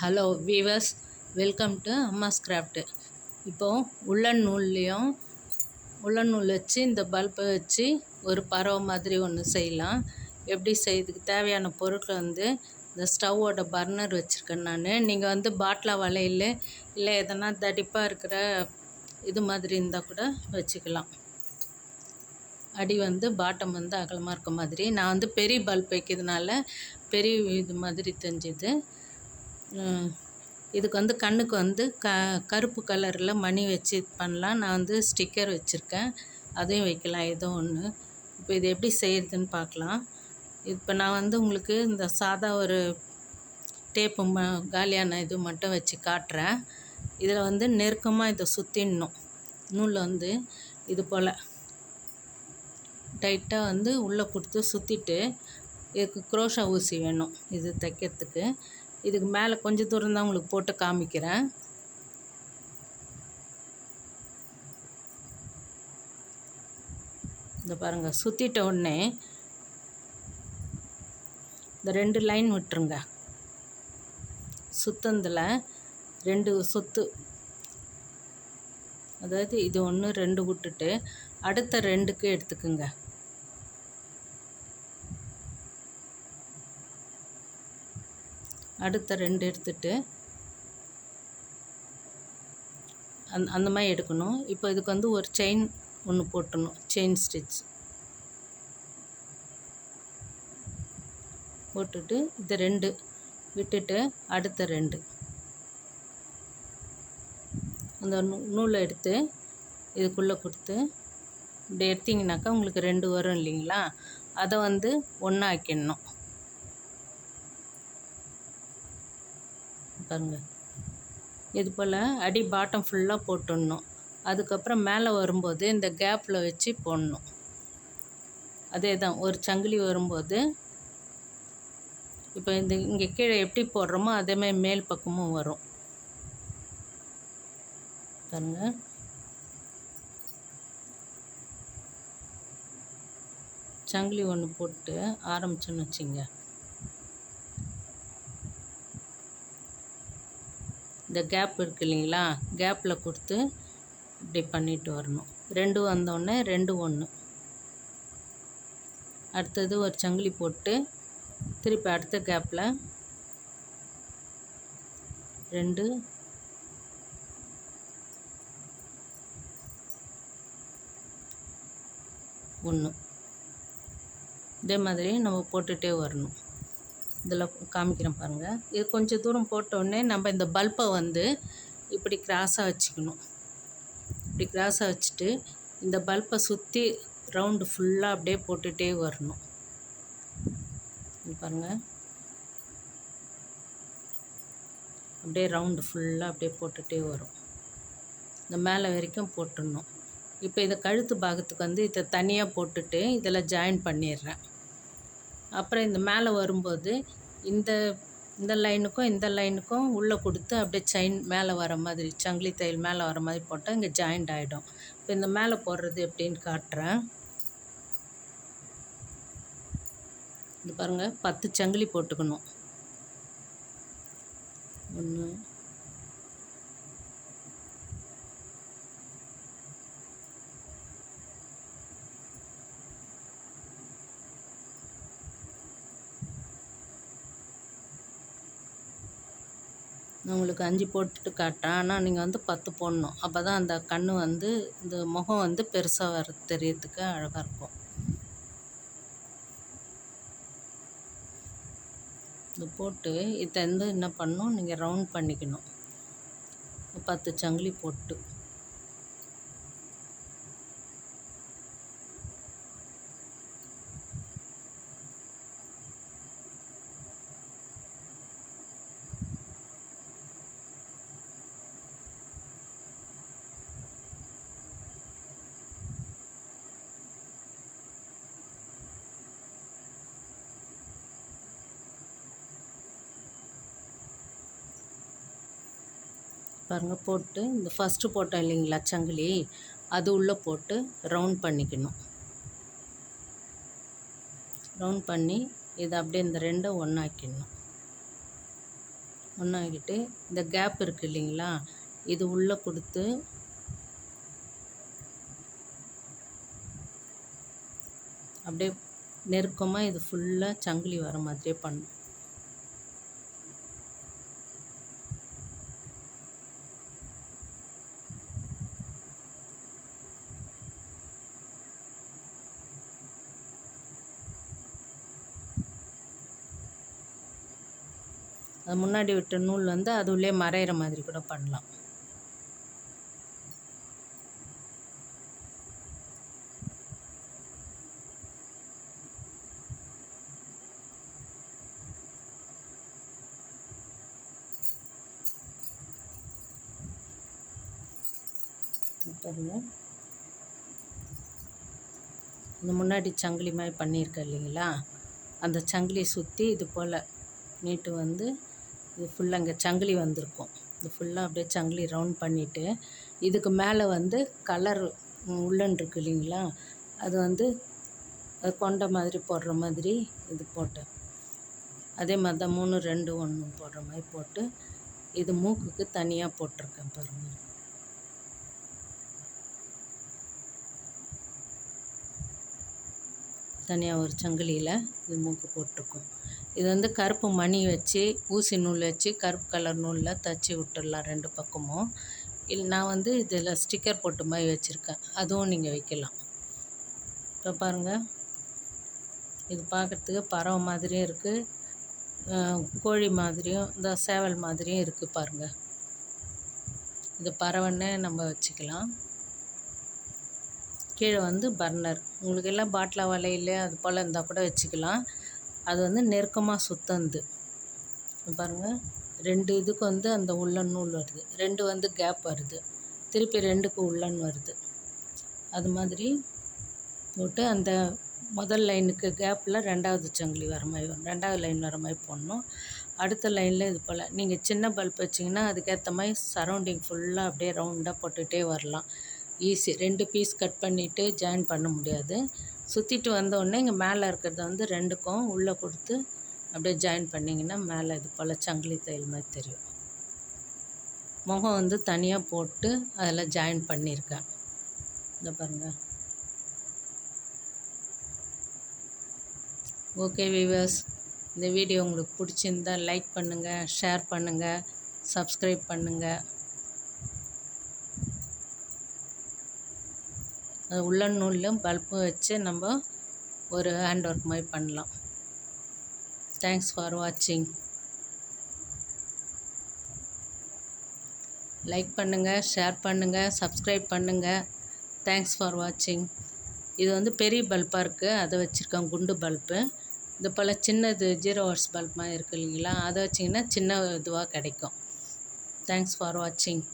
Hello viewers, welcome to Amma's craft. இப்போது உள்ளன் நூல் வச்சு இந்த பல்பை வச்சு ஒரு பறவை மாதிரி ஒன்று செய்யலாம். எப்படி செய்யறதுக்கு தேவையான பொருட்கள் இந்த ஸ்டவ்வோட பர்னர் வச்சுருக்கேன் நான். நீங்கள் பாட்டிலா வளையல் இல்லை எதனா தடிப்பாக இருக்கிற இது மாதிரி இருந்தால் கூட வச்சுக்கலாம். அடி பாட்டம் அகலமாக இருக்க மாதிரி. நான் பெரிய பல்ப் வைக்கிறதுனால பெரிய இது மாதிரி தெரிஞ்சுது. இதுக்கு கண்ணுக்கு கருப்பு கலரில் மணி வச்சு பண்ணலாம். நான் ஸ்டிக்கர் வச்சுருக்கேன், அதையும் வைக்கலாம் ஏதோ ஒன்று. இப்போ இது எப்படி செய்கிறதுன்னு பார்க்கலாம். இப்போ நான் உங்களுக்கு இந்த சாதா ஒரு டேப்பு காலியான இது மட்டும் வச்சு காட்டுறேன். இதில் நெருக்கமாக இதை சுற்றிடணும். நூல் இது போல் டைட்டாக உள்ளே கொடுத்து சுற்றிட்டு, இதுக்கு குரோஷா ஊசி வேணும் இது தைக்கிறதுக்கு. இதுக்கு மேலே கொஞ்சம் தூரம் தான் உங்களுக்கு போட்டு காமிக்கிறேன். இந்த பாருங்கள், சுற்றிட்ட உடனே இந்த 2 லைன் விட்டுருங்க. சுத்தந்தில் 2 சுத்து, அதாவது இது 1 2 விட்டுட்டு அடுத்த 2க்கு எடுத்துக்குங்க. அடுத்த 2 எடுத்துட்டு அந்த மாதிரி எடுக்கணும். இப்போ இதுக்கு ஒரு செயின் ஒன்று போட்டுடணும், செயின் ஸ்டிச் போட்டுட்டு இது 2 விட்டுட்டு அடுத்த 2 அந்த நூலை எடுத்து இதுக்குள்ளே கொடுத்து இப்படி எடுத்திங்கனாக்கா உங்களுக்கு 2 வரும் இல்லைங்களா? அதை ஒன்றா ஆக்கிடணும். பாருங்கள், இது போல் அடி பாட்டம் ஃபுல்லாக போட்டுடணும். அதுக்கப்புறம் மேலே வரும்போது இந்த கேப்பில் வச்சு போடணும். அதே தான் ஒரு சங்கிலி வரும்போது இப்போ இங்கே கீழே எப்படி போடுறோமோ அதேமாதிரி மேல் பக்கமும் வரும். பாருங்கள், சங்கிலி ஒன்று போட்டு ஆரம்பிச்சோன்னு வச்சுங்க. இந்த கேப் இருக்கு இல்லைங்களா, கேப்பில் கொடுத்து இப்படி பண்ணிட்டு வரணும். 2 வந்தோடனே 2 1. அடுத்தது ஒரு சங்கிலி போட்டு திருப்பி அடுத்த கேப்பில் 2 1. இதே மாதிரி நம்ம போட்டுகிட்டே வரணும். இதில் காமிக்கிறேன் பாருங்கள். இது கொஞ்சம் தூரம் போட்டோடனே நம்ம இந்த பல்பை இப்படி கிராஸாக வச்சுக்கணும். இப்படி கிராஸாக வச்சுட்டு இந்த பல்பை சுற்றி ரவுண்டு ஃபுல்லாக அப்படியே போட்டுகிட்டே வரணும். பாருங்கள், அப்படியே ரவுண்டு ஃபுல்லாக அப்படியே போட்டுகிட்டே வரும். இந்த மேலே வரைக்கும் போட்டுடணும். இப்போ இதை கழுத்து பாகத்துக்கு இதை தனியாக போட்டுட்டு இதில் ஜாயின் பண்ணிடுறேன். அப்புறம் இந்த மேலே வரும்போது இந்த லைனுக்கும் இந்த லைனுக்கும் உள்ளே கொடுத்து அப்படியே செயின் மேலே வர மாதிரி, சங்கிலி தையல் மேலே வர மாதிரி போட்டால் இங்கே ஜாயிண்ட் ஆகிடும். இப்போ இந்த மேலே போடுறது எப்படின்னு காட்டுறேன். இது பாருங்கள், 10 சங்கிலி போட்டுக்கணும். 1 நான் உங்களுக்கு 5 போட்டுட்டு காட்டுறேன். ஆனால் நீங்கள் 10 போடணும். அப்போ தான் அந்த கண் இந்த முகம் பெருசாக வர தெரியறதுக்கு அழகாக இருக்கும். இது போட்டு இதை என்ன பண்ணணும், நீங்கள் ரவுண்ட் பண்ணிக்கணும். 10 சங்கிலி போட்டு பாருங்கள். போட்டு இந்த ஃபஸ்ட்டு போட்டோம் இல்லைங்களா சங்கிலி, அது உள்ளே போட்டு ரவுண்ட் பண்ணிக்கணும். ரவுண்ட் பண்ணி இதை அப்படியே இந்த 2 ஒன்றாக்கிடணும். ஒன்றாகிட்டு இந்த கேப் இருக்குது இல்லைங்களா, இது உள்ளே கொடுத்து அப்படியே நெருக்கமாக இது ஃபுல்லாக சங்கிலி வர மாதிரியே பண்ணணும். அது முன்னாடி விட்ட நூல் வந்து அது உள்ளே மறையிற மாதிரி கூட பண்ணலாம். பாருங்க, இந்த முன்னாடி சங்கிலி மாதிரி பண்ணியிருக்கேன் இல்லைங்களா, அந்த சங்கிலியை சுற்றி இது போல் நீட்டு வந்து இது ஃபுல்லாக இங்கே சங்கிலி வந்திருக்கும். இது ஃபுல்லாக அப்படியே சங்கிலி ரவுண்ட் பண்ணிவிட்டு இதுக்கு மேலே வந்து கலர் உள்ளன் இருக்கு இல்லைங்களா, அது வந்து அது கொண்ட மாதிரி போடுற மாதிரி இது போட்டேன். அதே மாதிரி தான் 3 2 1 போடுற மாதிரி போட்டு இது மூக்குக்கு தனியாக போட்டிருக்கேன் பாருங்கள். தனியாக ஒரு சங்கிலியில் இது மூக்கு போட்டிருக்கோம். இது வந்து கருப்பு மணி வச்சு ஊசி நூல் வச்சு கருப்பு கலர் நூலில் தச்சு விட்டுடலாம் 2 பக்கமும். நான் வந்து இதில் ஸ்டிக்கர் போட்டு மாதிரி வச்சுருக்கேன், அதுவும் நீங்கள் வைக்கலாம். இப்போ பாருங்கள், இது பார்க்குறதுக்கு பறவை மாதிரியும் இருக்குது, கோழி மாதிரியும் இந்த சேவல் மாதிரியும் இருக்குது பாருங்கள். இது பறவைன்னே நம்ம வச்சுக்கலாம். கீழே வந்து பர்னர், உங்களுக்கு எல்லாம் பாட்டிலா வலையில் அது போல் இருந்தால் கூட வச்சுக்கலாம். அது வந்து நெருக்கமாக சுத்தந்து பாருங்கள். 2 இதுக்கு வந்து அந்த உள்ளன் நூல் வருது, 2 வந்து கேப் வருது, திருப்பி 2க்கு உள்ளன் வருது. அது மாதிரி போட்டு அந்த முதல் லைனுக்கு கேப்பில் 2வது சங்கிலி வர மாதிரி வரும், 2வது லைன் வர மாதிரி போடணும். அடுத்த லைனில் இது போல் நீங்கள் சின்ன பல்ப் வச்சிங்கன்னா அதுக்கேற்ற மாதிரி சரௌண்டிங் ஃபுல்லாக அப்படியே ரவுண்டாக போட்டுகிட்டே வரலாம். ஈஸி. 2 பீஸ் கட் பண்ணிவிட்டு ஜாயின் பண்ண முடியாது. சுற்றிட்டு வந்தோடனே இங்கே மேலே இருக்கிறத வந்து 2க்கும் உள்ளே கொடுத்து அப்படியே ஜாயின் பண்ணிங்கன்னா மேலே இது போல் சங்கிலி தையல் மாதிரி தெரியும். முகம் வந்து தனியாக போட்டு அதில் ஜாயின் பண்ணியிருக்கேன். இந்த பாருங்கள். ஓகே வியூவர்ஸ், இந்த வீடியோ உங்களுக்கு பிடிச்சிருந்தால் லைக் பண்ணுங்கள், ஷேர் பண்ணுங்கள், சப்ஸ்கிரைப் பண்ணுங்கள். உள்ளன் நூல்லையும் பல்பும் வச்சு நம்ம ஒரு ஹேண்ட் ஒர்க் மாதிரி பண்ணலாம். தேங்க்ஸ் ஃபார் வாட்சிங். லைக் பண்ணுங்கள், ஷேர் பண்ணுங்கள், சப்ஸ்கிரைப் பண்ணுங்கள். தேங்க்ஸ் ஃபார் வாட்சிங். இது வந்து பெரிய பல்பாக இருக்குது, அதை வச்சுருக்கேன், குண்டு பல்பு. இது போல் சின்னது 0 வாட்ஸ் பல்ப் மாதிரி இருக்குது இல்லைங்களா, அதை வச்சிங்கன்னா சின்ன இதுவாக கிடைக்கும். தேங்க்ஸ் ஃபார் வாட்சிங்.